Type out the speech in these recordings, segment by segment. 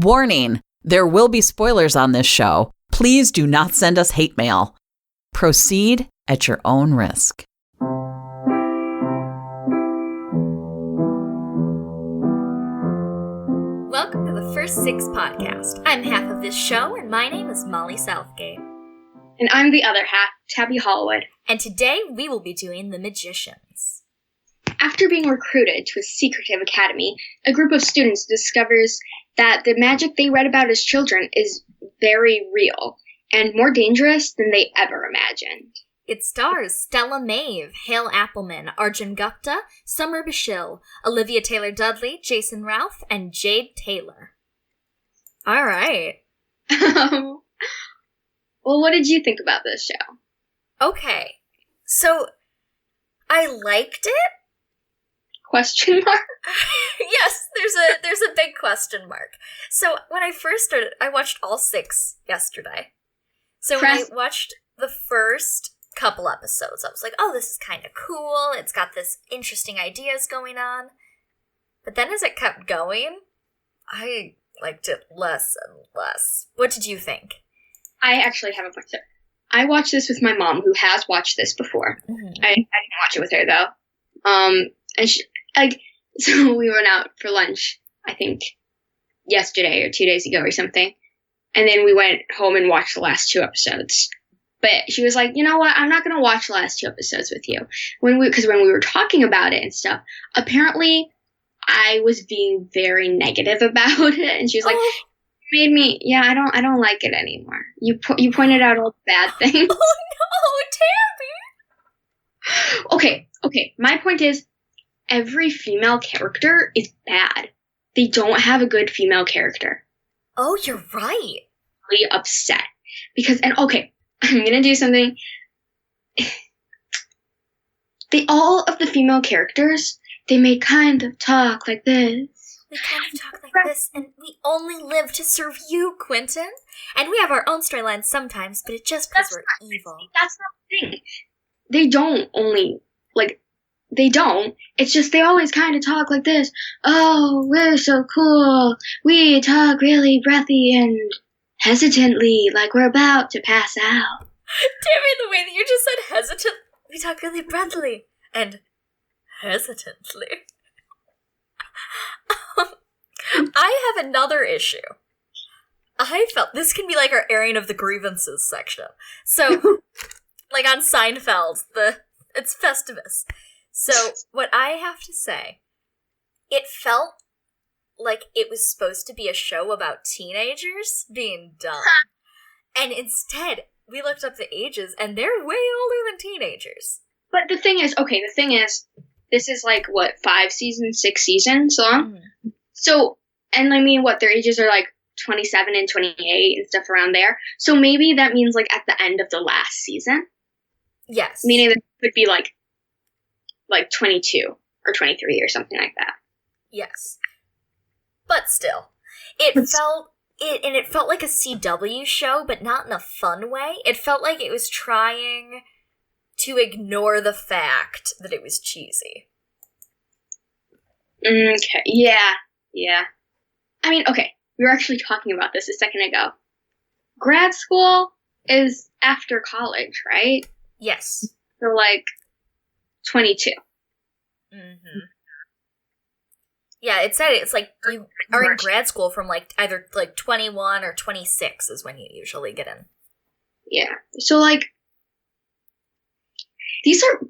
Warning, there will be spoilers on this show. Please do not send us hate mail. Proceed at your own risk. Welcome to the First Six podcast. I'm half of this show, and my name is Molly Southgate. And I'm the other half, Tabby Hollywood. And today we will be doing The Magicians. After being recruited to a secretive academy, a group of students discovers that the magic they read about as children is very real and more dangerous than they ever imagined. It stars Stella Maeve, Hale Appleman, Arjun Gupta, Summer Bashil, Olivia Taylor-Dudley, Jason Ralph, and Jade Taylor. All right. Well, what did you think about this show? Okay. So, I liked it. Question mark? Yes, there's a big question mark. So, when I first started, I watched all 6 yesterday. So, when I watched the first couple episodes, I was like, oh, this is kind of cool. It's got this interesting ideas going on. But then as it kept going, I liked it less and less. What did you think? I actually have a point. I watched this with my mom, who has watched this before. Mm-hmm. I didn't watch it with her, though. And she, so we went out for lunch, I think, yesterday or 2 days ago or something. And then we went home and watched the last 2 episodes. But she was like, you know what? I'm not going to watch the last 2 episodes with you. Because when we were talking about it and stuff, apparently I was being very negative about it. And she was like, made me, I don't like it anymore. You pointed out all the bad things. Oh no, Tammy! Okay. My point is, every female character is bad. They don't have a good female character. Oh, you're right. Really upset. I'm gonna do something. All of the female characters, they may kind of talk like this. We kind of talk like this, and we only live to serve you, Quentin. And we have our own storylines sometimes, but it's just because we're evil. That's not the thing. They don't. It's just they always kind of talk like this. Oh, we're so cool. We talk really breathy and hesitantly, like we're about to pass out. Tammy, the way that you just said hesitant, we talk really breathily and hesitantly. I have another issue. I felt this can be like our airing of the grievances section. So, like on Seinfeld, it's Festivus. So, what I have to say, it felt like it was supposed to be a show about teenagers being dumb. And instead, we looked up the ages, and they're way older than teenagers. But the thing is, this is like, 5 seasons, 6 seasons long? Mm-hmm. So, and I mean, their ages are like 27 and 28 and stuff around there. So maybe that means like at the end of the last season? Yes. Meaning that it could be like 22 or 23 or something like that. Yes. But still, it felt like a CW show, but not in a fun way. It felt like it was trying to ignore the fact that it was cheesy. Okay, yeah. I mean, okay, we were actually talking about this a second ago. Grad school is after college, right? Yes. So, 22. Mm-hmm. Yeah, it said it's like you are in grad school from either 21 or 26 is when you usually get in. Yeah. So these are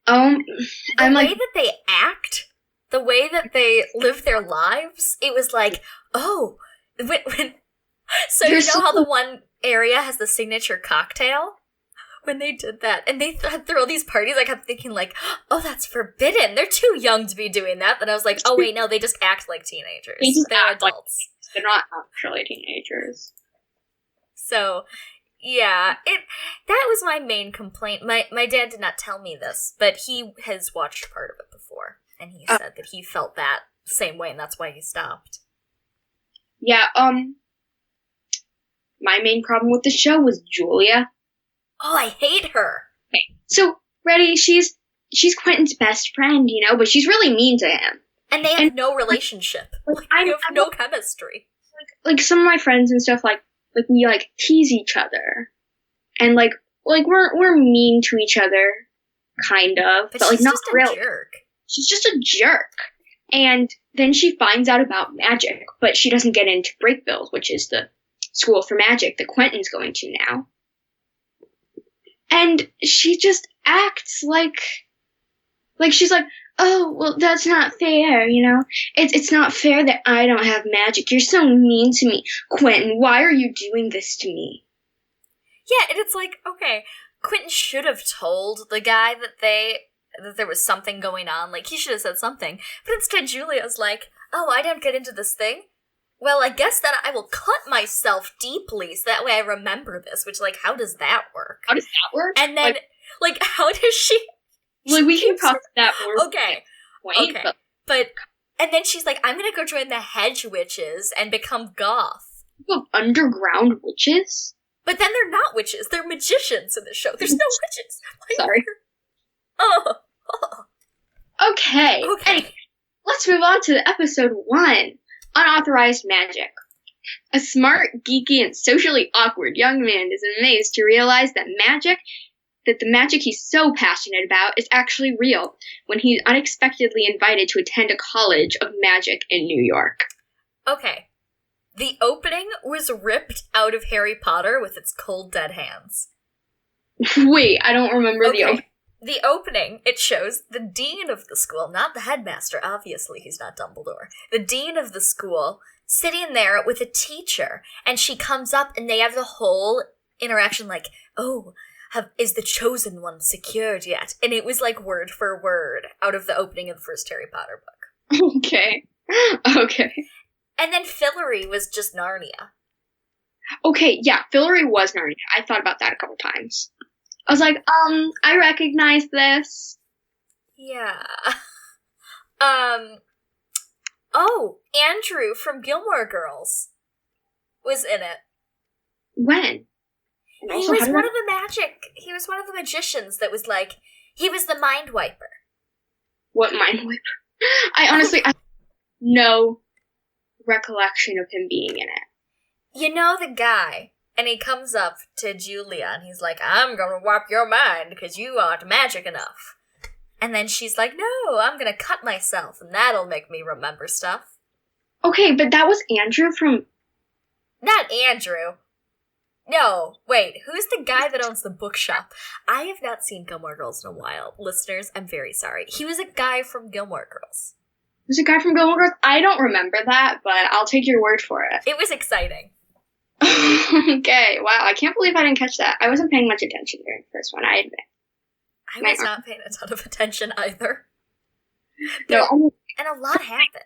the way that they act, the way that they live their lives, it was like, oh, so you know how the one area has the signature cocktail? When they did that, and they throw these parties, I kept thinking oh, that's forbidden. They're too young to be doing that. But I was like, oh wait, no, they just act like teenagers. They're adults. They're not actually teenagers. So, yeah, that was my main complaint. My dad did not tell me this, but he has watched part of it before, and he said that he felt that same way, and that's why he stopped. Yeah, my main problem with the show was Julia. Oh, I hate her. Okay, so, ready, she's Quentin's best friend, but she's really mean to him. And they have no relationship. Like, they have no chemistry. Like some of my friends and stuff, like we like tease each other, and like we're mean to each other, kind of, but like not really. Jerk. She's just a jerk. And then she finds out about magic, but she doesn't get into Breakville, which is the school for magic that Quentin's going to now. And she just acts like she's like, oh, well, that's not fair, you know? It's not fair that I don't have magic. You're so mean to me. Quentin, why are you doing this to me? Yeah, and it's like, okay, Quentin should have told the guy that there was something going on. Like, he should have said something. But instead, Julia's like, oh, I don't get into this thing? Well, I guess then I will cut myself deeply so that way I remember this. Which, like, how does that work? How does that work? And then, like how does she... Like, we can talk that more. Okay. Point, okay. But, and then she's like, I'm gonna go join the hedge witches and become goth. You have underground witches? But then they're not witches. They're magicians in the show. There's no witches. Like, sorry. Oh. Okay. Anyway, let's move on to episode 1. Unauthorized magic. A smart, geeky, and socially awkward young man is amazed to realize that the magic he's so passionate about is actually real when he's unexpectedly invited to attend a college of magic in New York. Okay. The opening was ripped out of Harry Potter with its cold, dead hands. Wait, I don't remember the opening. The opening, it shows the dean of the school, not the headmaster, obviously he's not Dumbledore. The dean of the school sitting there with a teacher, and she comes up and they have the whole interaction like, oh, is the chosen one secured yet? And it was like word for word out of the opening of the first Harry Potter book. Okay. And then Fillory was just Narnia. Okay, yeah, Fillory was Narnia. I thought about that a couple times. I was like, I recognize this. Yeah. Oh, Andrew from Gilmore Girls was in it. When? He was one of the magicians that was like, he was the mind wiper. What mind wiper? I honestly, I have no recollection of him being in it. You know the guy, and he comes up to Julia and he's like, I'm gonna wipe your mind because you aren't magic enough. And then she's like, no, I'm gonna cut myself and that'll make me remember stuff. Okay, but that was Andrew from... Not Andrew. No, wait, who's the guy that owns the bookshop? I have not seen Gilmore Girls in a while. Listeners, I'm very sorry. He was a guy from Gilmore Girls. Was a guy from Gilmore Girls? I don't remember that, but I'll take your word for it. It was exciting. Okay, wow, I can't believe I didn't catch that. I wasn't paying much attention during the first one, I admit. I was not paying a ton of attention either. No, and a lot happened.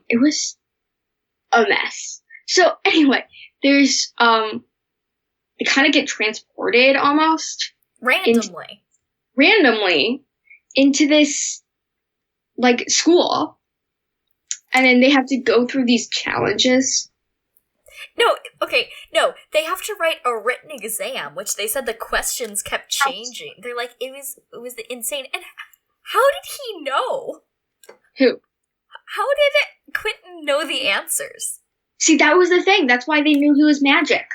It was a mess. So anyway, there's they kind of get transported almost randomly into this like school, and then they have to go through these challenges. No, they have to write a written exam, which they said the questions kept changing. They're like, it was insane. And how did he know? Who? How did Quentin know the answers? See, that was the thing. That's why they knew he was magic.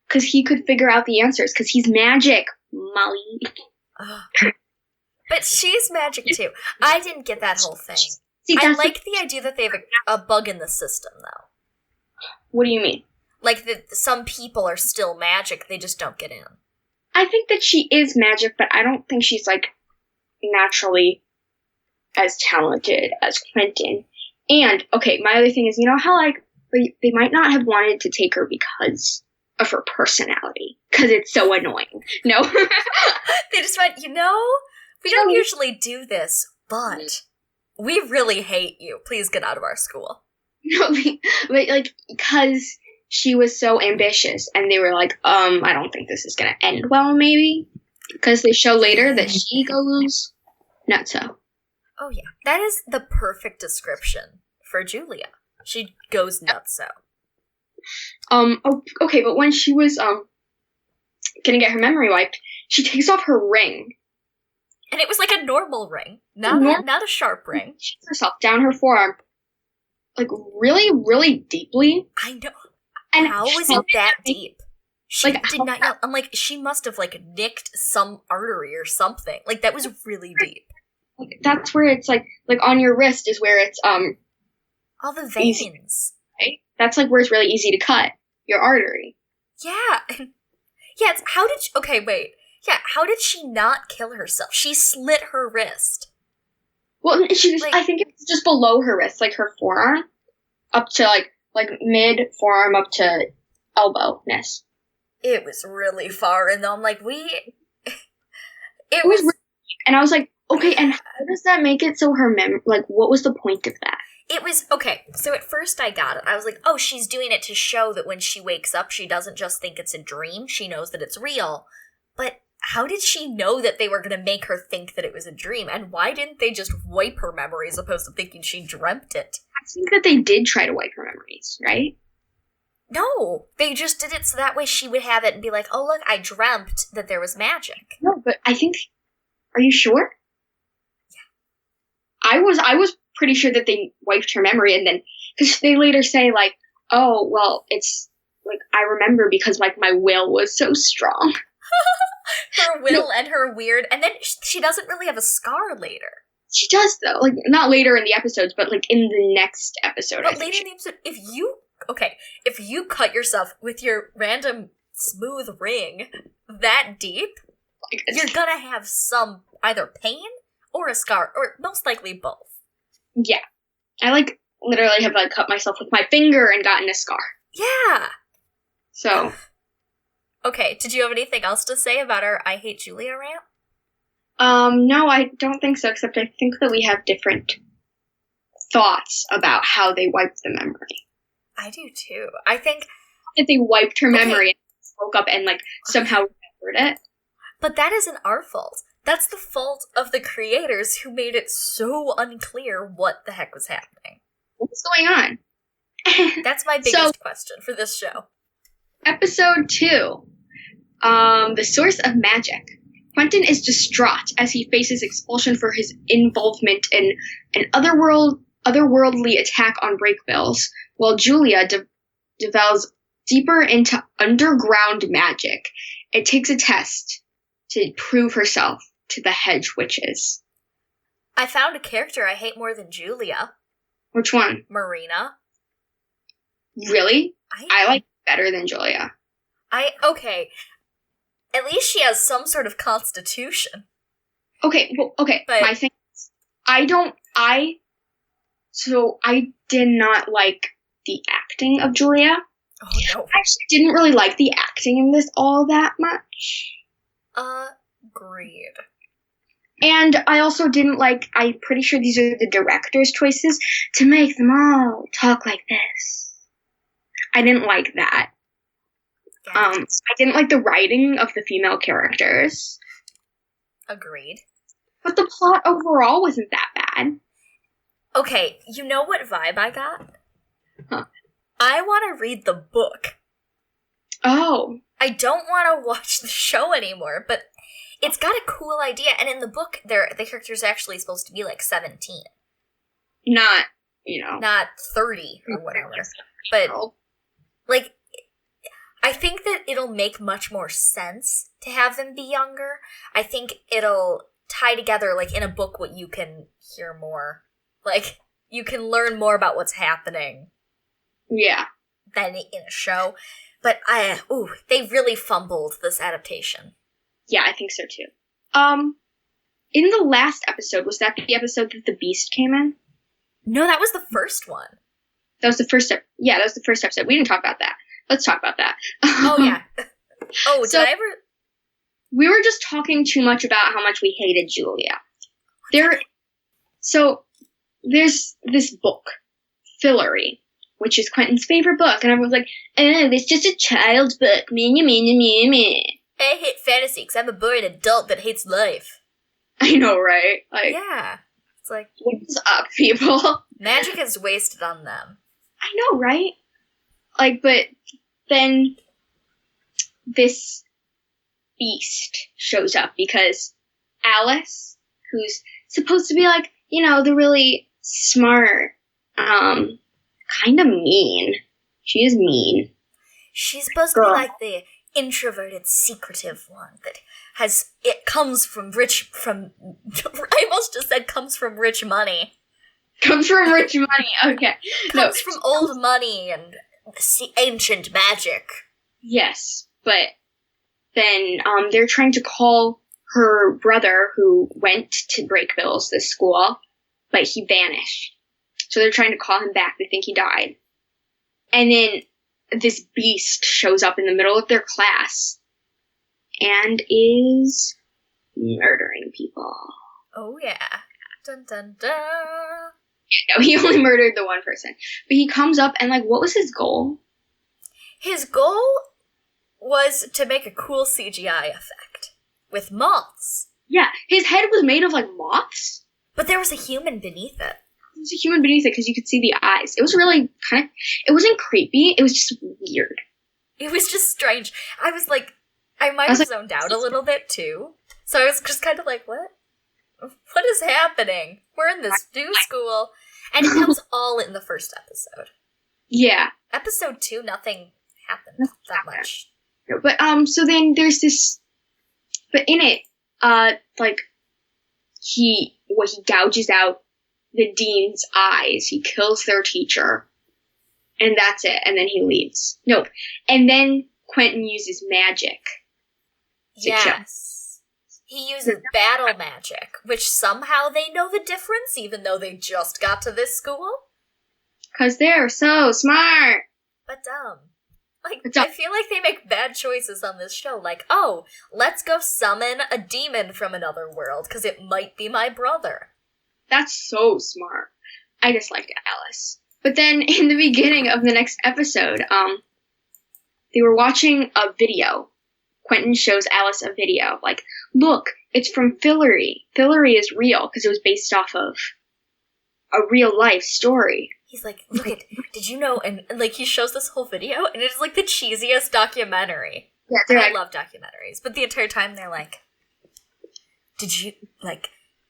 Because he could figure out the answers. Because he's magic, Molly. But she's magic, too. I didn't get that whole thing. See, I like the idea that they have a bug in the system, though. What do you mean? Like, that some people are still magic, they just don't get in. I think that she is magic, but I don't think she's, like, naturally as talented as Quentin. And, okay, my other thing is, you know how, like, they might not have wanted to take her because of her personality. Because it's so annoying. No? They just went, we don't usually do this, but we really hate you. Please get out of our school. No, but, like, because she was so ambitious, and they were like, I don't think this is going to end well, maybe? Because they show later that she goes nutso. Oh, yeah. That is the perfect description for Julia. She goes nutso. Okay, but when she was, gonna get her memory wiped, she takes off her ring. And it was like a normal ring, not a sharp ring. She shot herself down her forearm, like really, really deeply. I know. And how was it that deep? She did not yell. I'm like, she must have like nicked some artery or something. Like that was really deep. Like, that's where it's like on your wrist is where it's all the veins. Easy, right? That's like where it's really easy to cut your artery. Yeah. Yeah, okay, wait. Yeah, how did she not kill herself? She slit her wrist. Well, I think it was just below her wrist, like her forearm, up to like mid forearm up to elbowness. It was really far, and I'm like, it was really, and I was like, okay, and how does that make it so her what was the point of that? It was, okay, so at first I got it. I was like, oh, she's doing it to show that when she wakes up, she doesn't just think it's a dream, she knows that it's real. But how did she know that they were going to make her think that it was a dream? And why didn't they just wipe her memory as opposed to thinking she dreamt it? I think that they did try to wipe her memories, right? No, they just did it so that way she would have it and be like, oh, look, I dreamt that there was magic. No, but I think, are you sure? Yeah. I was pretty sure that they wiped her memory, and then, because they later say, like, oh, well, it's, like, I remember because, like, my will was so strong. Her will and her weird, and then she doesn't really have a scar later. She does, though. Like, not later in the episodes, but, like, in the next episode. But later in the episode, if you cut yourself with your random smooth ring that deep, you're gonna have some either pain or a scar, or most likely both. Yeah. I, like, literally have, like, cut myself with my finger and gotten a scar. Yeah. So. Okay, did you have anything else to say about our I Hate Julia rant? No, I don't think so, except I think that we have different thoughts about how they wiped the memory. I do too. I think that they wiped her memory and woke up and, like, somehow remembered it. But that isn't our fault. That's the fault of the creators who made it so unclear what the heck was happening. What's going on? That's my biggest question for this show. Episode 2. The Source of Magic. Quentin is distraught as he faces expulsion for his involvement in an otherworldly attack on Breakbills, while Julia delves deeper into underground magic. It takes a test to prove herself to the hedge witches. I found a character I hate more than Julia. Which one? Marina. Really? I like better than Julia. Okay. At least she has some sort of constitution. Okay, well, okay. But my thing is, I did not like the acting of Julia. Oh, no. I actually didn't really like the acting in this all that much. Agreed. And I also didn't like, I'm pretty sure these are the director's choices, to make them all talk like this. I didn't like that. I didn't like the writing of the female characters. Agreed. But the plot overall wasn't that bad. Okay, you know what vibe I got? Huh. I want to read the book. Oh. I don't want to watch the show anymore, but it's got a cool idea. And in the book, the character's actually supposed to be like 17. Not 30 or whatever. But, like, I think that it'll make much more sense to have them be younger. I think it'll tie together, like, in a book what you can hear more. Like, you can learn more about what's happening. Yeah. Than in a show. But, they really fumbled this adaptation. Yeah, I think so too. In the last episode, was that the episode that the Beast came in? No, that was the first one. That was the first that was the first episode. We didn't talk about that. Let's talk about that. Oh, yeah. Oh, did I ever... We were just talking too much about how much we hated Julia. There's this book, Fillory, which is Quentin's favorite book, and everyone's like, oh, it's just a child's book. Me. I hate fantasy because I'm a boring adult that hates life. I know, right? Like, yeah. It's like... What's up, people? Magic is wasted on them. I know, right? Like, but then this Beast shows up because Alice who's supposed to be like, the really smart, kind of mean. She is mean. She's supposed to be like the introverted, secretive one that comes from I almost just said comes from rich money. Comes from rich money, okay. Comes from old money and ancient magic. Yes, but then they're trying to call her brother who went to Breakville's this school, but he vanished. So they're trying to call him back. They think he died. And then this beast shows up in the middle of their class and is murdering people. Oh, yeah. Dun, dun, dun. No, he only murdered the one person. But he comes up and, what was his goal? His goal was to make a cool CGI effect with moths. Yeah, his head was made of, moths. But there was a human beneath it. There was a human beneath it because you could see the eyes. It was really it wasn't creepy. It was just weird. It was just strange. I was like, I might have zoned out a little bit, too. So I was just kind of like, what? What is happening? We're in this new school. And it comes all in the first episode. Yeah. Episode 2, nothing happened that much. But, so then there's this, but in it, he gouges out the dean's eyes. He kills their teacher. And that's it. And then he leaves. Nope. And then Quentin uses magic. Yes. He uses battle magic, which somehow they know the difference, even though they just got to this school. 'Cause they're so smart. But dumb. I feel like they make bad choices on this show. Let's go summon a demon from another world, because it might be my brother. That's so smart. I disliked Alice. But then, in the beginning of the next episode, they were watching a video. Quentin shows Alice a video. Look, it's from Fillory. Fillory is real, because it was based off of a real-life story. He's like, look at, did you know, and he shows this whole video, and it's the cheesiest documentary. Yeah, I love documentaries, but the entire time they're like, did you,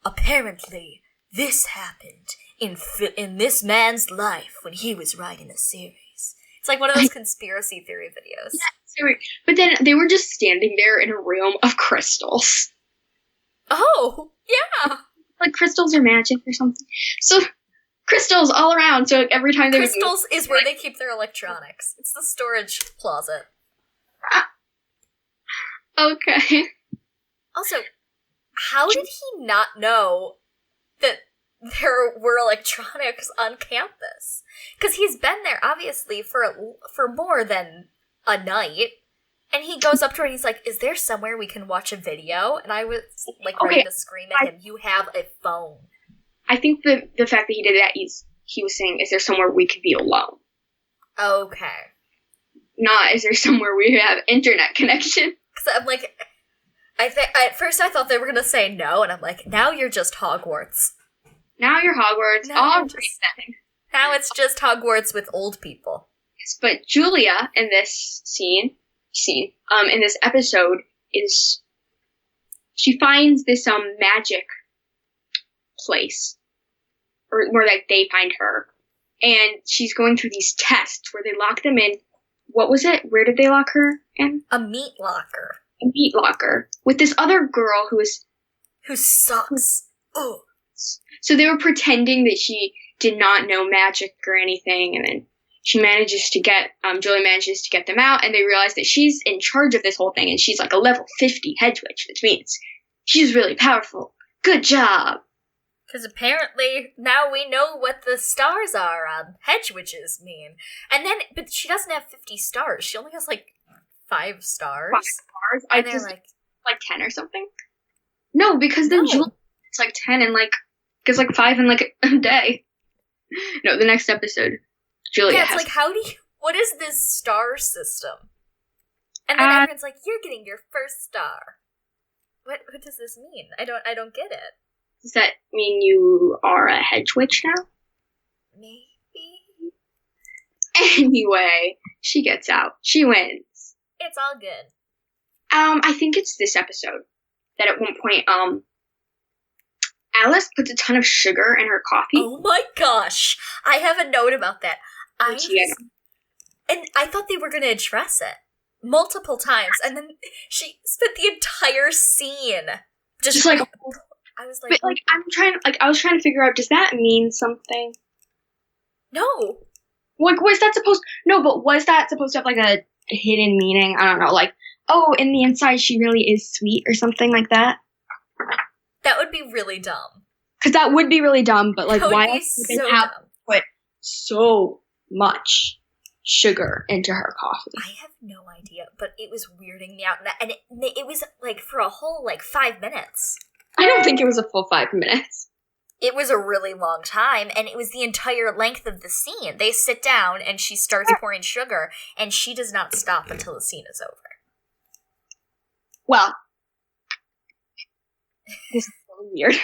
apparently this happened in this man's life when he was writing a series. It's one of those conspiracy theory videos. Yeah, but then they were just standing there in a room of crystals. Oh, yeah! Crystals are magic or something. So, crystals all around, so every time they crystals is where they keep their electronics. It's the storage closet. Okay. Also, how did he not know that there were electronics on campus? Because he's been there, obviously, for more than a night. And he goes up to her and he's like, is there somewhere we can watch a video? And I was, ready to scream at him, you have a phone. I think the fact that he did that, he was saying, is there somewhere we could be alone? Okay. Not, is there somewhere we have internet connection? Because I'm at first I thought they were going to say no, and I'm like, now you're just Hogwarts. Now you're Hogwarts. Now it's just Hogwarts with old people. Yes, but Julia in this in this episode she finds this magic place, or more like they find her, and she's going through these tests where they lock them in. What was it? Where did they lock her in? A meat locker. A meat locker with this other girl who sucks. Oh. So they were pretending that she did not know magic or anything, and then Julia manages to get them out, and they realize that she's in charge of this whole thing, and she's a level 50 hedge witch, which means she's really powerful. Good job. Because apparently now we know what the stars are hedge witches mean. But she doesn't have 50 stars. She only has 5 stars. 5 stars? And they're 10 or something? No, because then Julia it's 10 and gets 5 in a day. No, the next episode, Julia has... what is this star system? And then everyone's like, you're getting your first star. What does this mean? I don't get it. Does that mean you are a hedge witch now? Maybe. Anyway, she gets out. She wins. It's all good. I think it's this episode that at one point, Alice puts a ton of sugar in her coffee. Oh my gosh. I have a note about that. And I thought they were going to address it multiple times, and then she spent the entire scene just like. I was like, but I was trying to figure out, does that mean something? No. Like, was that supposed to have like a hidden meaning? I don't know, like, oh, in the inside she really is sweet or something like that. That would be really dumb. Because that would be really dumb, but like, why would they have dumb. Put so much sugar into her coffee? I have no idea, but it was weirding me out, and it was like for a whole like 5 minutes. I don't think it was a full 5 minutes. It was a really long time, and it was the entire length of the scene. They sit down, and she starts pouring sugar, and she does not stop until the scene is over. Well, this is really weird.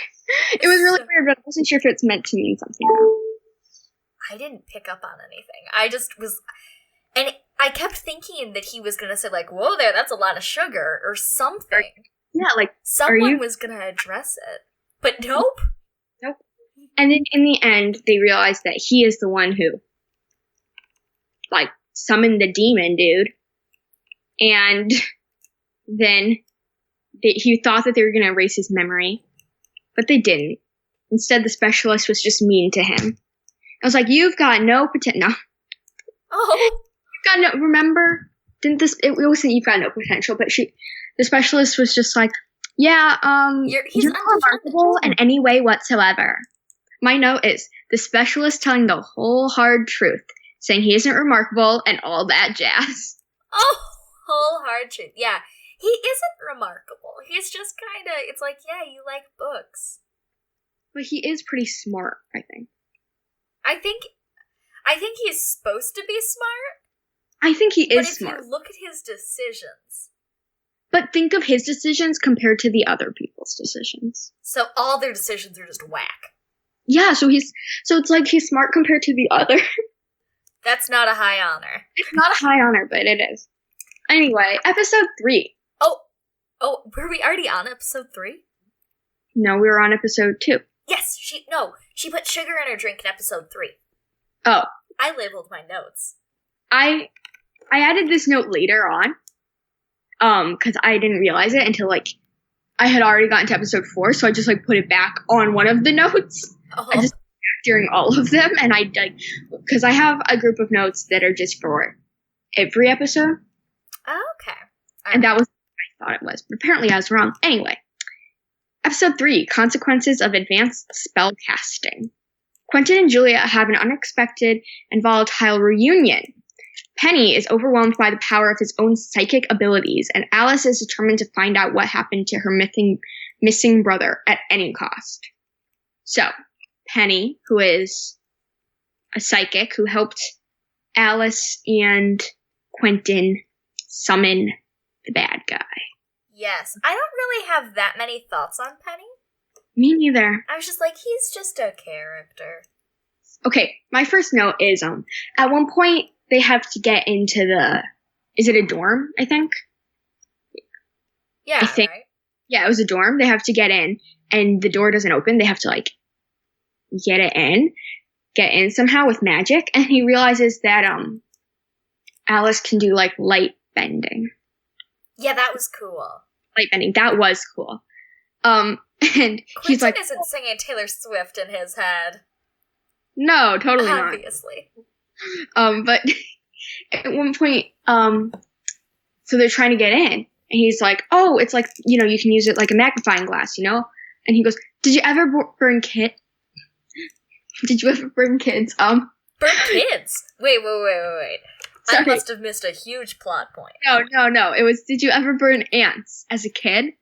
It was really weird, but I wasn't sure if it's meant to mean something. I didn't pick up on anything. I just was... And I kept thinking that he was going to say, like, whoa there, that's a lot of sugar, or something. Yeah, like, someone was going to address it. But nope. Nope. And then in the end, they realized that he is the one who, like, summoned the demon dude. And then he thought that they were going to erase his memory. But they didn't. Instead, the specialist was just mean to him. I was like, you've got no potential. No. Oh. You've got no, remember? It wasn't you've got no potential, but the specialist was just like, yeah, you're not remarkable in any way whatsoever. My note is, the specialist telling the whole hard truth, saying he isn't remarkable and all that jazz. Oh, whole hard truth. Yeah, he isn't remarkable. He's just kind of, it's like, yeah, you like books. But he is pretty smart, I think. I think he's supposed to be smart. I think he is smart. But if you look at his decisions. But think of his decisions compared to the other people's decisions. So all their decisions are just whack. Yeah, so it's like he's smart compared to the other. That's not a high honor. It's not a high honor, but it is. Anyway, episode 3. Oh, were we already on episode 3? No, we were on episode 2. Yes, she put sugar in her drink in episode 3. Oh. I labeled my notes. I added this note later on, because I didn't realize it until, like, I had already gotten to episode 4, so I just, like, put it back on one of the notes. Oh. I just during all of them, and I, like, because I have a group of notes that are just for every episode. Okay. And that was what I thought it was, but apparently I was wrong. Anyway, episode 3, Consequences of Advanced Spell Casting. Quentin and Julia have an unexpected and volatile reunion. Penny is overwhelmed by the power of his own psychic abilities, and Alice is determined to find out what happened to her missing brother at any cost. So, Penny, who is a psychic who helped Alice and Quentin summon the bad guy. Yes, I don't really have that many thoughts on Penny. Me neither. I was just like, he's just a character. Okay, my first note is, at one point, they have to get into is it a dorm, I think? Yeah, I think. Right? Yeah, it was a dorm. They have to get in, and the door doesn't open. They have to, like, get in somehow with magic, and he realizes that, Alice can do, like, light bending. Yeah, that was cool. Light bending, that was cool. And Quentin he's like, isn't singing Taylor Swift in his head. No, totally not. Obviously. But at one point, so they're trying to get in, and he's like, oh, it's like, you know, you can use it like a magnifying glass, you know? And he goes, did you ever burn kids? Did you ever burn kids? Burn kids? Wait. Sorry. I must have missed a huge plot point. No. It was, did you ever burn ants as a kid?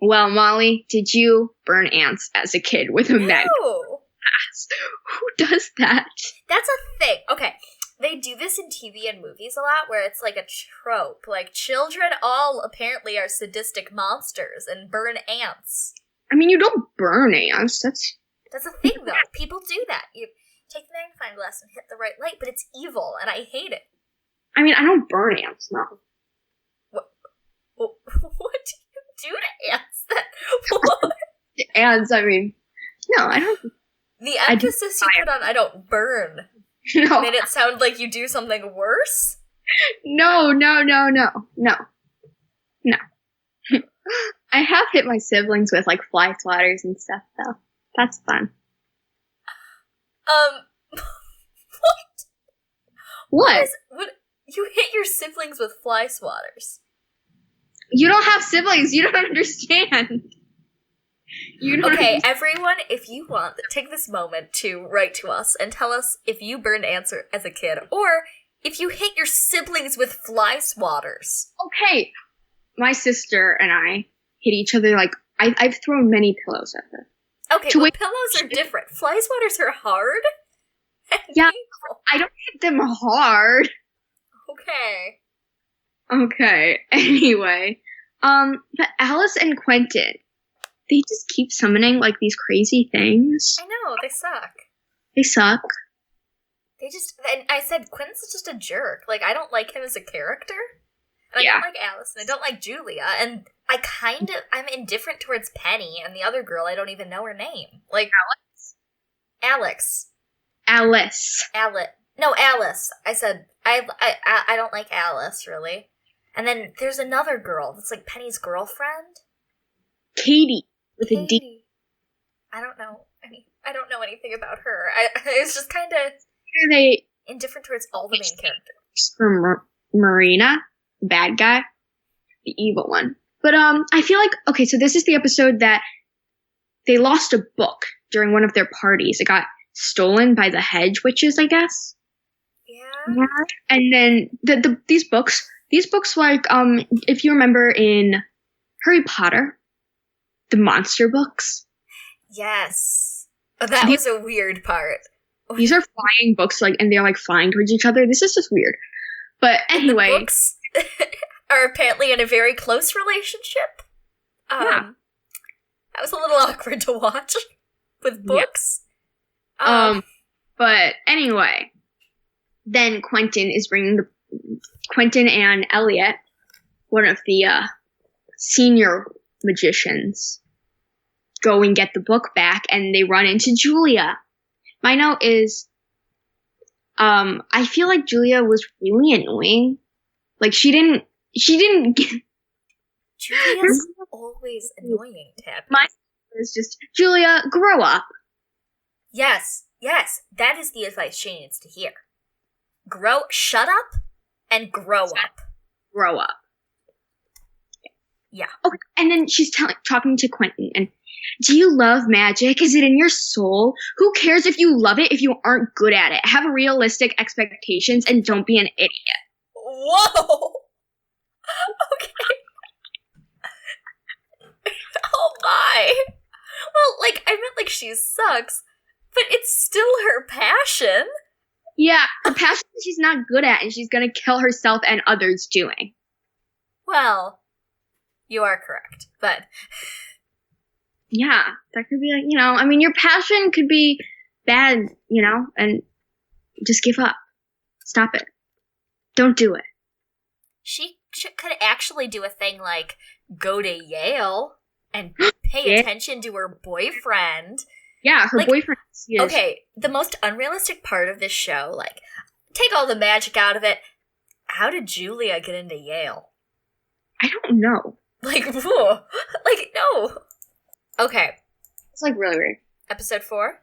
Well, Molly, did you burn ants as a kid with a magnifying glass? Who does that? That's a thing. Okay, they do this in TV and movies a lot, where it's like a trope. Like, children all apparently are sadistic monsters and burn ants. I mean, you don't burn ants. That's a thing, though. People do that. You take the magnifying glass and hit the right light, but it's evil, and I hate it. I mean, I don't burn ants, no. What do you do to ants then? What? And I mean, no, I don't. The emphasis you put on "I don't burn" No, made it sound like you do something worse. no. I have hit my siblings with like fly swatters and stuff, though. That's fun. What? What? You hit your siblings with fly swatters? You don't have siblings. You don't understand. Okay, everyone, if you want, take this moment to write to us and tell us if you burned ants as a kid, or if you hit your siblings with fly swatters. Okay, my sister and I hit each other like I've thrown many pillows at her. Okay, well, pillows are different. Fly swatters are hard. Yeah, I don't hit them hard. Okay. Anyway, but Alice and Quentin, they just keep summoning like these crazy things. I know, they suck. They suck. And I said Quentin's just a jerk. Like, I don't like him as a character. And I don't like Alice, and I don't like Julia, and I'm indifferent towards Penny, and the other girl, I don't even know her name. Like, Alex. No, Alice. I said, I don't like Alice, really. And then there's another girl that's like Penny's girlfriend. Katie. With a D. I don't know. I don't know anything about her. It's just kind of... Are they indifferent towards all the main characters? For Marina, the bad guy, the evil one. But I feel like, okay, so this is the episode that they lost a book during one of their parties. It got stolen by the hedge witches, I guess. Yeah. And then these books like if you remember in Harry Potter, the monster books. Yes. Oh, that was a weird part. These are flying books, like, and they're like flying towards each other. This is just weird. But anyway, the books are apparently in a very close relationship. That was a little awkward to watch with books. Yeah. But anyway, then Quentin and Elliot, one of the senior magicians, go and get the book back, and they run into Julia. My note is, I feel like Julia was really annoying. Like, she didn't get... Julia's always annoying, Tabby. My note is just, Julia, grow up. Yes, that is the advice she needs to hear. Shut up, and grow up. Grow up. Yeah. Okay, and then she's talking to Quentin, and do you love magic? Is it in your soul? Who cares if you love it if you aren't good at it? Have realistic expectations and don't be an idiot. Whoa! Okay. Oh my. Well, like, I meant like she sucks, but it's still her passion. Yeah, the passion she's not good at and she's gonna kill herself and others doing. Well, you are correct, but... Yeah, that could be like, your passion could be bad, and just give up. Stop it. Don't do it. She could actually do a thing like go to Yale and pay attention to her boyfriend. Yeah, her boyfriend is... Okay, the most unrealistic part of this show, like, take all the magic out of it. How did Julia get into Yale? I don't know. Like, whoa. Like, no. Okay. It's like really weird. Episode 4?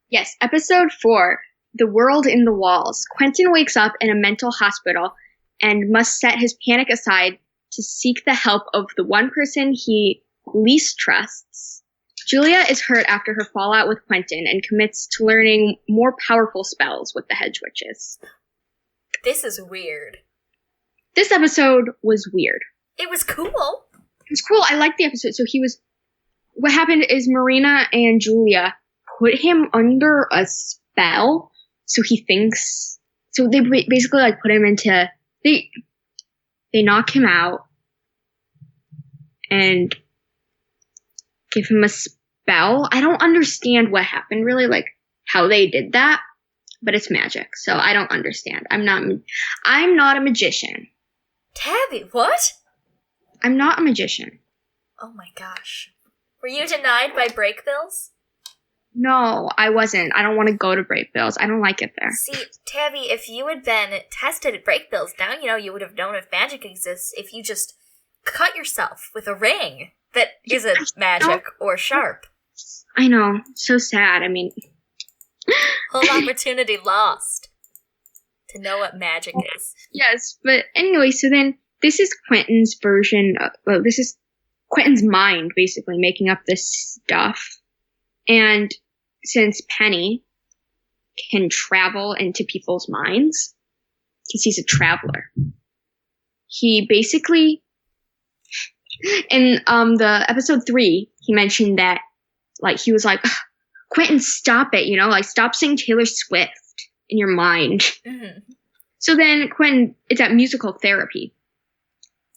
Yes, episode 4, The World in the Walls. Quentin wakes up in a mental hospital and must set his panic aside to seek the help of the one person he least trusts. Julia is hurt after her fallout with Quentin and commits to learning more powerful spells with the hedge witches. This is weird. This episode was weird. It was cool. It was cool. I liked the episode. So what happened is Marina and Julia put him under a spell. So he thinks, so they basically like put him into, they knock him out and give him a spell. I don't understand what happened really, like how they did that, but it's magic. So I don't understand. I'm not a magician. Tabby, what? I'm not a magician. Oh my gosh. Were you denied by break bills? No, I wasn't. I don't want to go to Break Bills. I don't like it there. See, Tabby, if you had been tested at break bills, now you would have known if magic exists if you just cut yourself with a ring that isn't magic or sharp. I know. So sad. I mean... Whole opportunity lost to know what magic is. Yes, but anyway, so then this is Quentin's version of... this is Quentin's mind, basically, making up this stuff. And since Penny can travel into people's minds, because he's a traveler, he basically, in the episode 3, he mentioned that, like, he was like, Quentin, stop it, like, stop saying Taylor Swift in your mind. Mm-hmm. So then Quentin is at musical therapy.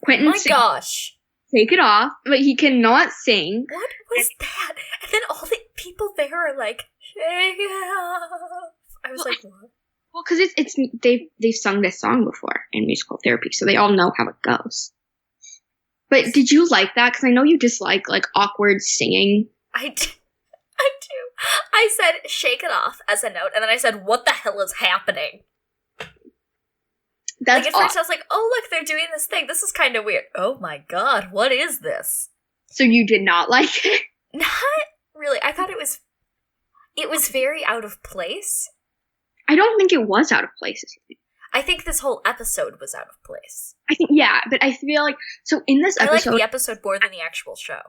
Quentin, oh my gosh. Take it off, but he cannot sing. What was that? And then all the people there are like, shake it off. I was like, what? Well, because they've sung this song before in musical therapy, so they all know how it goes. But did you like that? Because I know you dislike like awkward singing. I do. I said shake it off as a note, and then I said, what the hell is happening? That's like at first I was like, oh look, they're doing this thing. This is kind of weird. Oh my god, what is this? So you did not like it? Not really. I thought it was very out of place. I don't think it was out of place. I think this whole episode was out of place. I think, yeah, but I feel like, so in this episode... I liked the episode more than the actual show.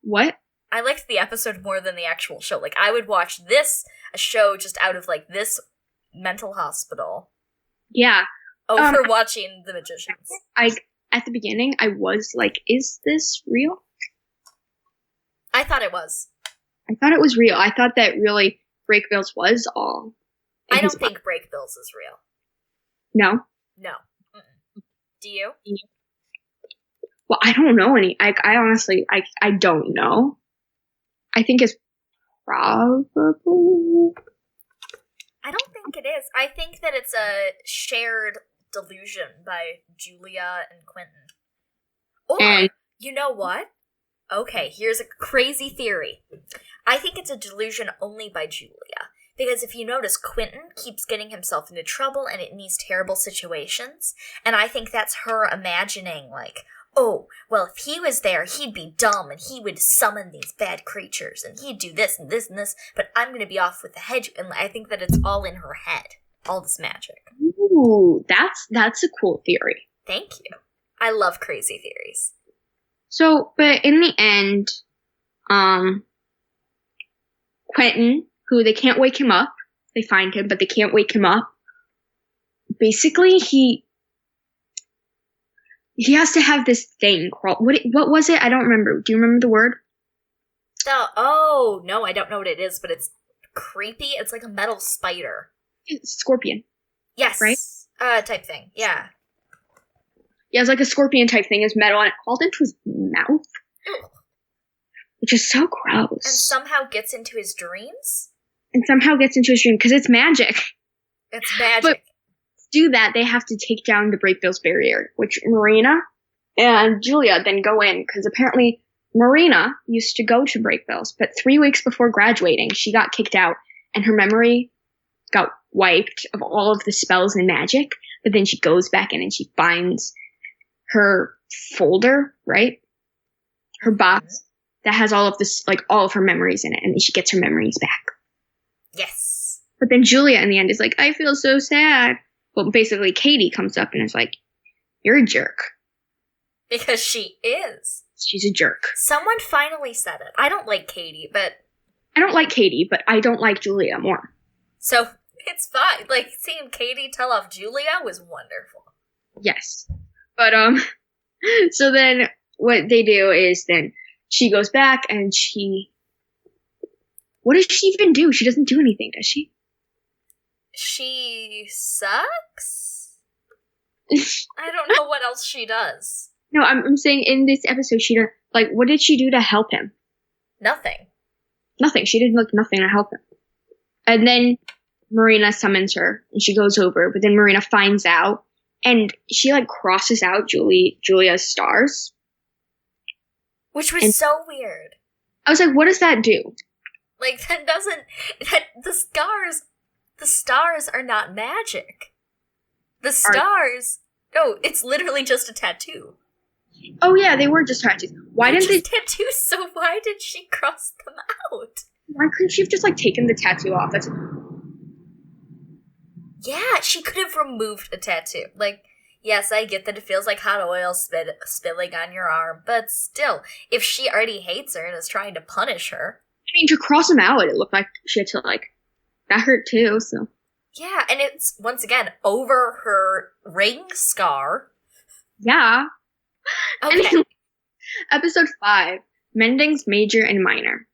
What? I liked the episode more than the actual show. Like, I would watch a show just out of, like, this mental hospital. Yeah. Over watching The Magicians. At the beginning, I was like, is this real? I thought it was. I thought it was real. I thought that really Break Bills was all. I don't think Break Bills is real. No? No. Mm-mm. Do you? Well, I don't know any. I honestly, I don't know. I think it's probably... I don't think it is. I think that it's a shared delusion by Julia and Quentin. Or, you know what? Okay, here's a crazy theory. I think it's a delusion only by Julia. Because if you notice, Quentin keeps getting himself into trouble and in these terrible situations. And I think that's her imagining, like, oh, well, if he was there, he'd be dumb and he would summon these bad creatures and he'd do this and this and this, but I'm going to be off with the hedge. And I think that it's all in her head, all this magic. Ooh, that's a cool theory. Thank you. I love crazy theories. So, but in the end, Quentin, who they can't wake him up, they find him, but they can't wake him up. Basically, he has to have this thing crawl. What was it? I don't remember. Do you remember the word? Oh, no, I don't know what it is, but it's creepy. It's like a metal spider. It's scorpion. Yes. Right? Type thing. Yeah. Yeah, it's like a scorpion type thing. It's metal, and it crawled into his mouth. Ugh. Which is so gross. And somehow gets into his dreams? Because it's magic. It's magic. But to do that, they have to take down the Break Bills barrier, which Marina and Julia then go in, because apparently Marina used to go to Break Bills, but 3 weeks before graduating, she got kicked out, and her memory got wiped of all of the spells and magic, but then she goes back in and she finds her folder, right? Her box that has all of this, like, all of her memories in it, and then she gets her memories back. Yes. But then Julia in the end is like, I feel so sad. Well, basically Katie comes up and is like, you're a jerk. Because she is. She's a jerk. Someone finally said it. I don't like Katie, but I don't like Julia more. So, it's fine. Like, seeing Katie tell off Julia was wonderful. Yes. But, so then what they do is then she goes back and what does she even do? She doesn't do anything, does she? She sucks? I don't know what else she does. No, I'm saying in this episode, she does, like, what did she do to help him? Nothing. Nothing. She did nothing to help him. And then Marina summons her, and she goes over, but then Marina finds out, and she, like, crosses out Julia's stars. Which was so weird. I was like, what does that do? Like, the stars are not magic. The stars, no, it's literally just a tattoo. Oh yeah, they were just tattoos. Why didn't they? Tattoos, so why did she cross them out? Why couldn't she have just, like, taken the tattoo off? Yeah, she could have removed a tattoo. Like, yes, I get that it feels like hot oil spilling on your arm, but still, if she already hates her and is trying to punish her. I mean, to cross them out, it looked like she had to, like, that hurt too, so. Yeah, and it's, once again, over her ring scar. Yeah. Okay. And episode 5, Mending's Major and Minor.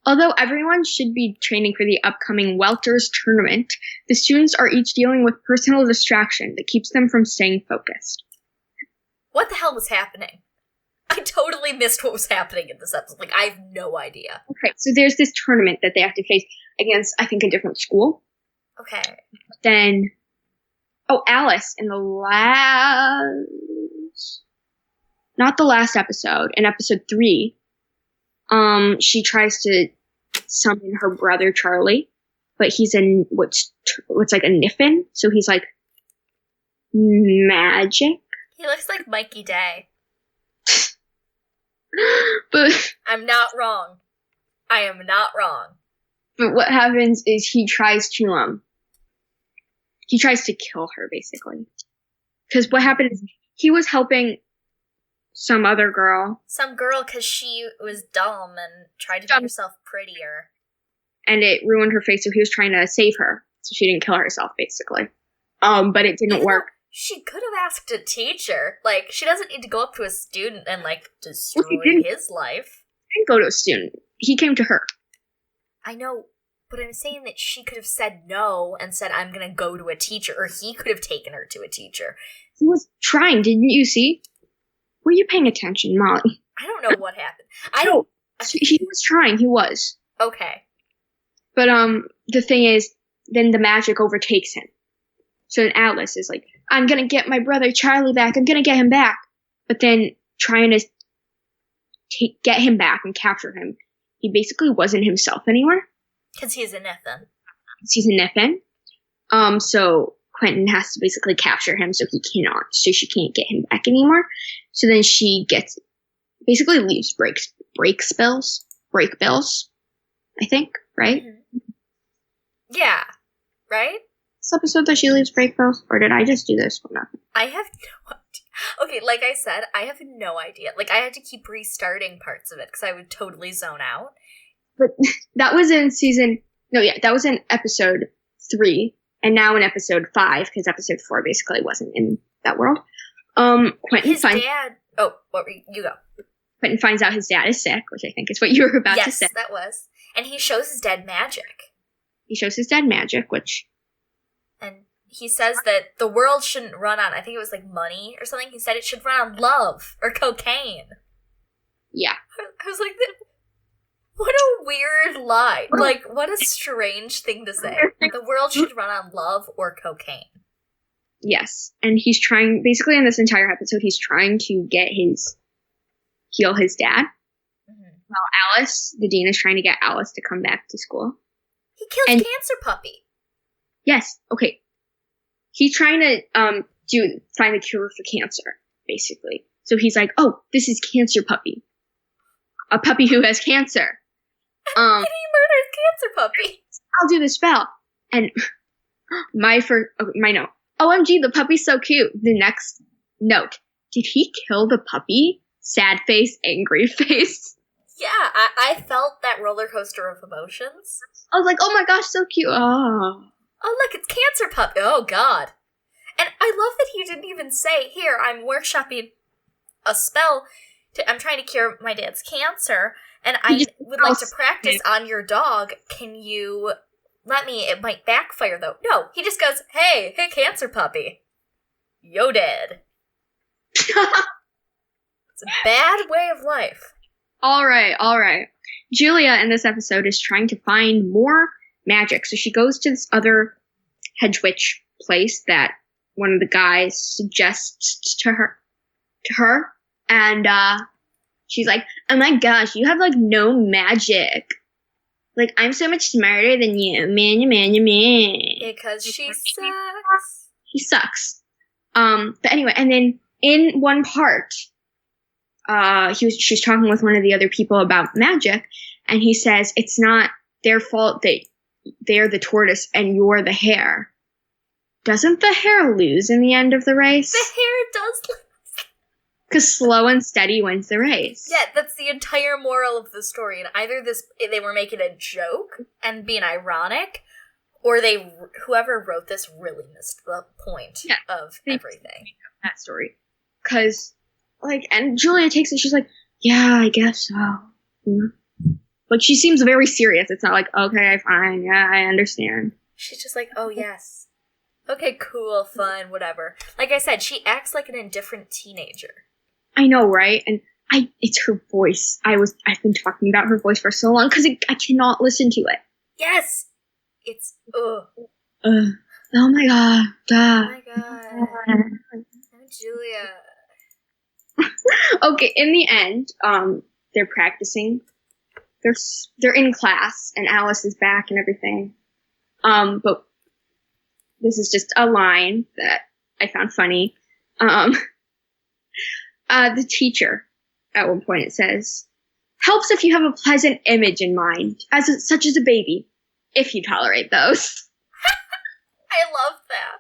Although everyone should be training for the upcoming Welter's tournament, the students are each dealing with personal distraction that keeps them from staying focused. What the hell was happening? I totally missed what was happening in this episode. Like, I have no idea. Okay, so there's this tournament that they have to face against, I think, a different school. Okay. Then, Alice in the not the last episode, in episode 3, she tries to summon her brother Charlie, but he's in what's like a Niffin, so he's like magic. He looks like Mikey Day. But I'm not wrong. I am not wrong. But what happens is he tries to kill her, basically. Because what happened is he was helping some other girl. Some girl, because she was dumb and tried to make herself prettier. And it ruined her face, so he was trying to save her. So she didn't kill herself, basically. But it didn't work. She could have asked a teacher. Like, she doesn't need to go up to a student and, like, destroy his life. He didn't go to a student. He came to her. I know, but I'm saying that she could have said no and said, I'm gonna go to a teacher, or he could have taken her to a teacher. He was trying, didn't you see? Were you paying attention, Molly? I don't know what happened. He was trying, he was. Okay. But, the thing is, then the magic overtakes him. So then Alice is like, I'm gonna get my brother Charlie back, I'm gonna get him back. But then, trying to get him back and capture him, he basically wasn't himself anymore. Because he's a Niffin. He's a Niffin. So Quentin has to basically capture him so she can't get him back anymore. So then she basically leaves break bills, I think, right? Mm-hmm. Yeah. Right? This episode that she leaves break bills? Or did I just do this for nothing? I have no idea. Okay, like I said, I have no idea. Like, I had to keep restarting parts of it because I would totally zone out. But that was in that was in episode 3, and now in episode 5, because episode 4 basically wasn't in that world. Quentin you go. Quentin finds out his dad is sick, which I think is what you were about to say. Yes, that was. And he shows his dad magic. And he says that the world shouldn't run on, I think it was like money or something. He said it should run on love or cocaine. Yeah. I was like, what a weird line. Like, what a strange thing to say. The world should run on love or cocaine. Yes. And he's trying, basically in this entire episode, he's trying to heal his dad. Mm-hmm. While Alice, the dean, is trying to get Alice to come back to school. He kills Cancer Puppy. Yes. Okay. He's trying to find a cure for cancer, basically. So he's like, oh, this is Cancer Puppy. A puppy who has cancer. And he murders Cancer Puppy. I'll do the spell. And my note. OMG, the puppy's so cute. The next note. Did he kill the puppy? Sad face, angry face. Yeah, I felt that roller coaster of emotions. I was like, oh my gosh, so cute. Oh, look, it's Cancer Puppy. Oh, God. And I love that he didn't even say, here, I'm workshopping a spell. I'm trying to cure my dad's cancer, and I would like to practice on your dog. Can you let me? It might backfire, though. No, he just goes, hey, Cancer Puppy. Yo, dead. It's a bad way of life. All right. Julia in this episode is trying to find more magic. So she goes to this other hedge witch place that one of the guys suggests to her. And She's like, oh my gosh, you have like no magic. Like, I'm so much smarter than you. Man. Because she sucks. She sucks. But anyway, and then in one part, she's talking with one of the other people about magic, and he says it's not their fault that they're the tortoise and you're the hare. Doesn't the hare lose in the end of the race? The hare does lose. Because slow and steady wins the race. Yeah, that's the entire moral of the story. And either they were making a joke and being ironic, or whoever wrote this really missed the point of everything. That story. Because, like, and Julia takes it, she's like, yeah, I guess so. Yeah. Like, she seems very serious. It's not like, okay, fine, yeah, I understand. She's just like, oh, yes. Okay, cool, fun, whatever. Like I said, she acts like an indifferent teenager. I know, right? And it's her voice. I've been talking about her voice for so long because I cannot listen to it. Yes! It's, oh my god. Oh my god. Oh, Julia. Okay, in the end, they're practicing. They're in class, and Alice is back and everything. But this is just a line that I found funny. The teacher, at one point it says, helps if you have a pleasant image in mind, such as a baby, if you tolerate those. I love that.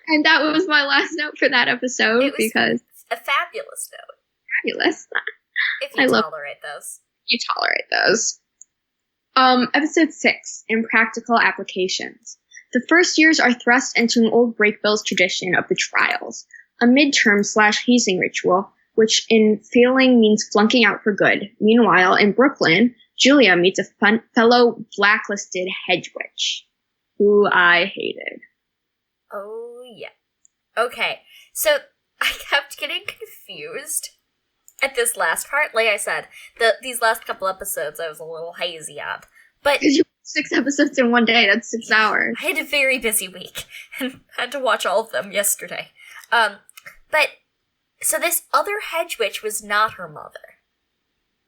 And that was my last note for that episode, because a fabulous note. Fabulous. If you tolerate those. You tolerate those. Episode 6, Impractical Applications. The first years are thrust into an old Breakbills tradition of the trials, a midterm/hazing ritual, which in failing means flunking out for good. Meanwhile, in Brooklyn, Julia meets a fellow blacklisted hedge witch, who I hated. Oh, yeah. Okay, so I kept getting confused at this last part. Like I said, these last couple episodes I was a little hazy on. But because you watched 6 episodes in one day, that's 6 hours. I had a very busy week and had to watch all of them yesterday. But so this other hedge witch was not her mother.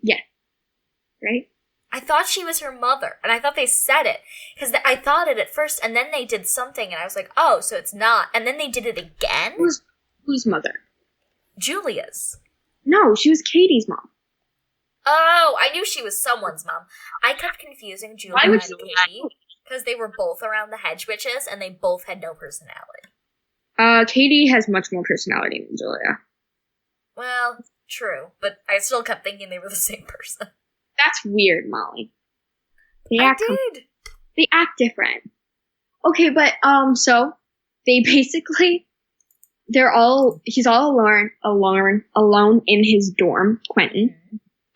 Yeah. Right? I thought she was her mother, and I thought they said it, because I thought it at first, and then they did something, and I was like, oh, so it's not, and then they did it again? Whose mother? Julia's. No, she was Katie's mom. Oh, I knew she was someone's mom. I kept confusing Julia and Katie, because they were both around the hedge witches, and they both had no personality. Katie has much more personality than Julia. Well, true, but I still kept thinking they were the same person. That's weird, Molly. They act different. Okay, but, so, they basically, he's all alone in his dorm, Quentin,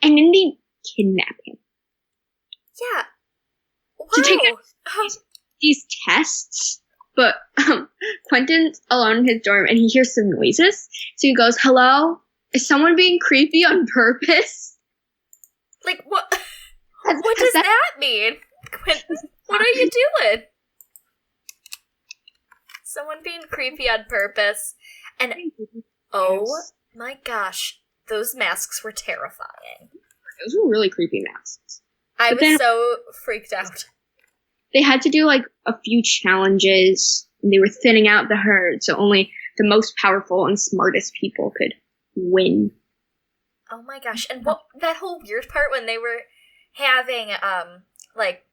and then they kidnap him. Yeah. Wow. To take these tests. But Quentin's alone in his dorm, and he hears some noises. So he goes, hello? Is someone being creepy on purpose? Like, what? What does that mean? Quentin, what are you doing? Someone being creepy on purpose. And, oh my gosh, those masks were terrifying. Those were really creepy masks. I was so freaked out. They had to do, like, a few challenges. And they were thinning out the herd, so only the most powerful and smartest people could win. Oh my gosh. And that whole weird part when they were having, like,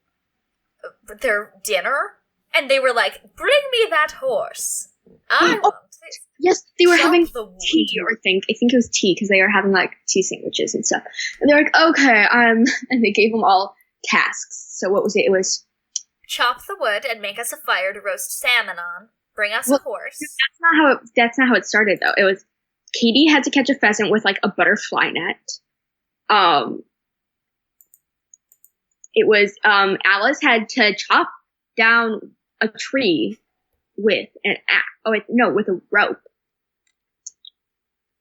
their dinner, and they were like, bring me that horse. Yes, they were having tea, I think it was tea, because they were having, like, tea sandwiches and stuff. And they're like, okay, and they gave them all tasks. So what was it? It was chop the wood and make us a fire to roast salmon on. Bring us a horse. That's not how it started, though. It was Katie had to catch a pheasant with, like, a butterfly net. It was Alice had to chop down a tree with an axe. With a rope.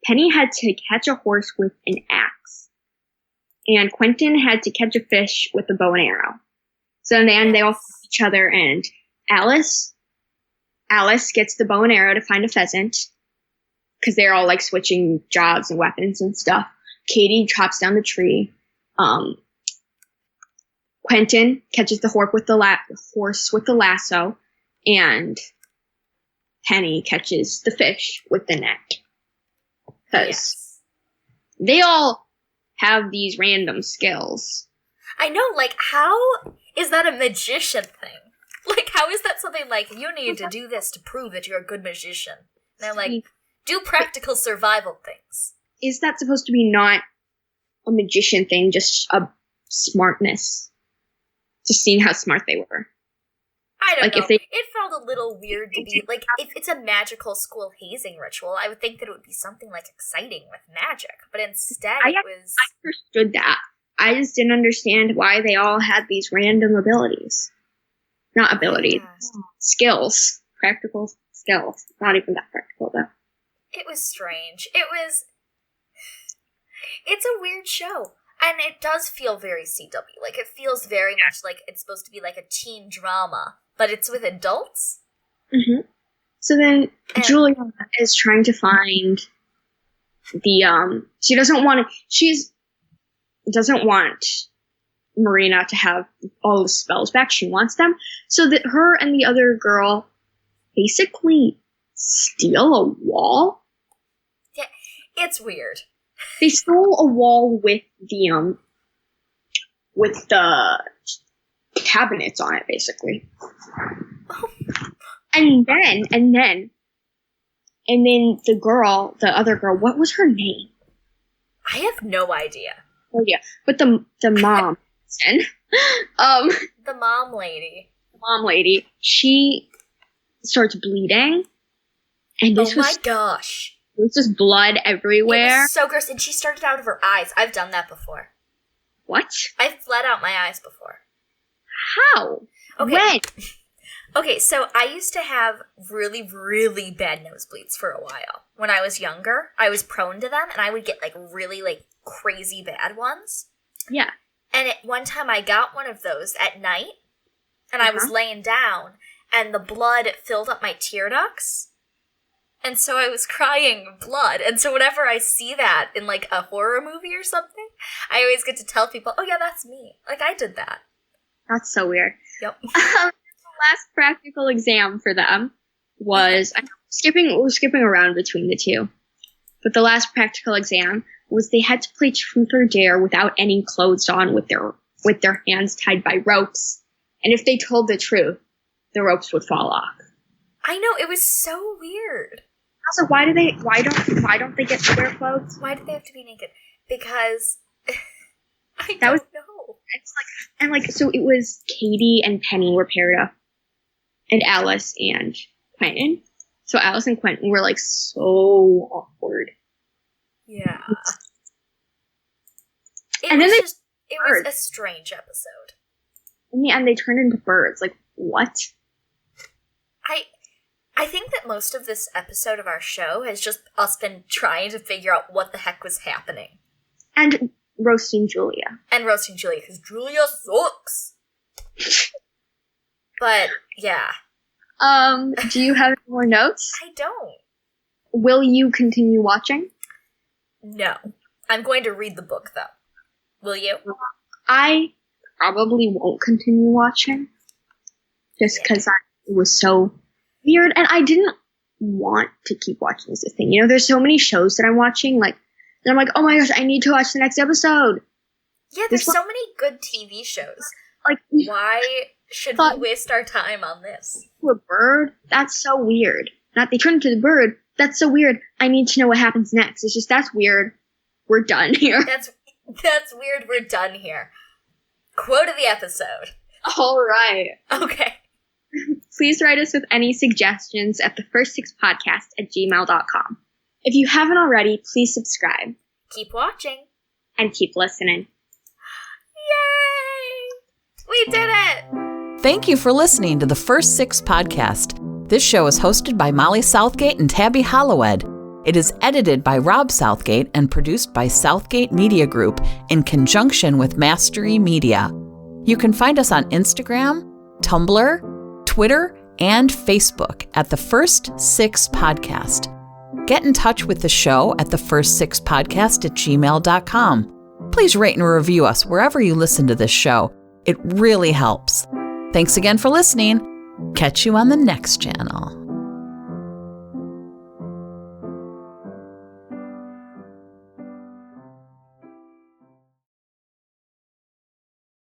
Penny had to catch a horse with an axe. And Quentin had to catch a fish with a bow and arrow. So in the end, they all fought each other, and Alice gets the bow and arrow to find a pheasant, because they're all, like, switching jobs and weapons and stuff. Katie chops down the tree. Quentin catches the horse with the lasso, and Penny catches the fish with the net. Because they all have these random skills. I know, like, how is that a magician thing? Like, how is that something like, you need to do this to prove that you're a good magician? And they're like, do practical survival things. Is that supposed to be not a magician thing, just a smartness? Just seeing how smart they were. I don't know. If they, it felt a little weird to be, like, if it's a magical school hazing ritual, I would think that it would be something, like, exciting with magic. But instead I understood that. I just didn't understand why they all had these random abilities. Not abilities. Yeah. Skills. Practical skills. Not even that practical, though. It was strange. It's a weird show. And it does feel very CW. Like, it feels very much like it's supposed to be like a teen drama, but it's with adults. Mm-hmm. So then Julia is trying to find the, she doesn't want Marina to have all the spells back. She wants them. So that her and the other girl basically steal a wall. Yeah, it's weird. They stole a wall with the cabinets on it, basically. Oh. And then the other girl, what was her name? I have no idea. Oh yeah, but the mom, the mom lady. The mom lady, she starts bleeding, and this my gosh. There was just blood everywhere. It was so gross, and she started out of her eyes. I've done that before. What? I've bled out my eyes before. How? Okay. When? Okay, so I used to have really, really bad nosebleeds for a while. When I was younger, I was prone to them, and I would get, like, really, like, crazy bad ones. Yeah. And at one time I got one of those at night, and I was laying down, and the blood filled up my tear ducts. And so I was crying blood. And so whenever I see that in, like, a horror movie or something, I always get to tell people, oh, yeah, that's me. Like, I did that. That's so weird. Yep. The last practical exam for them was, we're skipping around between the two, but the last practical exam was they had to play truth or dare without any clothes on, with their hands tied by ropes. And if they told the truth, the ropes would fall off. I know, it was so weird. Also, why don't they get to wear clothes? Why do they have to be naked? Because I don't know. It's like, so it was Katie and Penny were paired up, and Alice and Quentin. So Alice and Quentin were, like, so awkward. Yeah. It was a strange episode. In the end, they turned into birds. Like, what? I think that most of this episode of our show has just us been trying to figure out what the heck was happening. And roasting Julia. Because Julia sucks. But, yeah. Do you have any more notes? I don't. Will you continue watching? No. I'm going to read the book, though. Will you? I probably won't continue watching. Just because it was so weird, and I didn't want to keep watching this thing. You know, there's so many shows that I'm watching, like, and I'm like, oh my gosh, I need to watch the next episode. Yeah, there's so many good TV shows. Like, why should we waste our time on this? A bird? That's so weird. Not they turn into the bird. That's so weird. I need to know what happens next. It's just, that's weird. We're done here. That's weird. We're done here. Quote of the episode. All right. Okay. Please write us with any suggestions at thefirst6podcast@gmail.com. If you haven't already, please subscribe. Keep watching. And keep listening. Yay! We did it! Thank you for listening to the First Six Podcast. This show is hosted by Molly Southgate and Tabby Hollowed. It is edited by Rob Southgate and produced by Southgate Media Group in conjunction with Mastery Media. You can find us on Instagram, Tumblr, Twitter, and Facebook at The First Six Podcast. Get in touch with the show at thefirst6podcast@gmail.com. Please rate and review us wherever you listen to this show. It really helps. Thanks again for listening. Catch you on the next channel.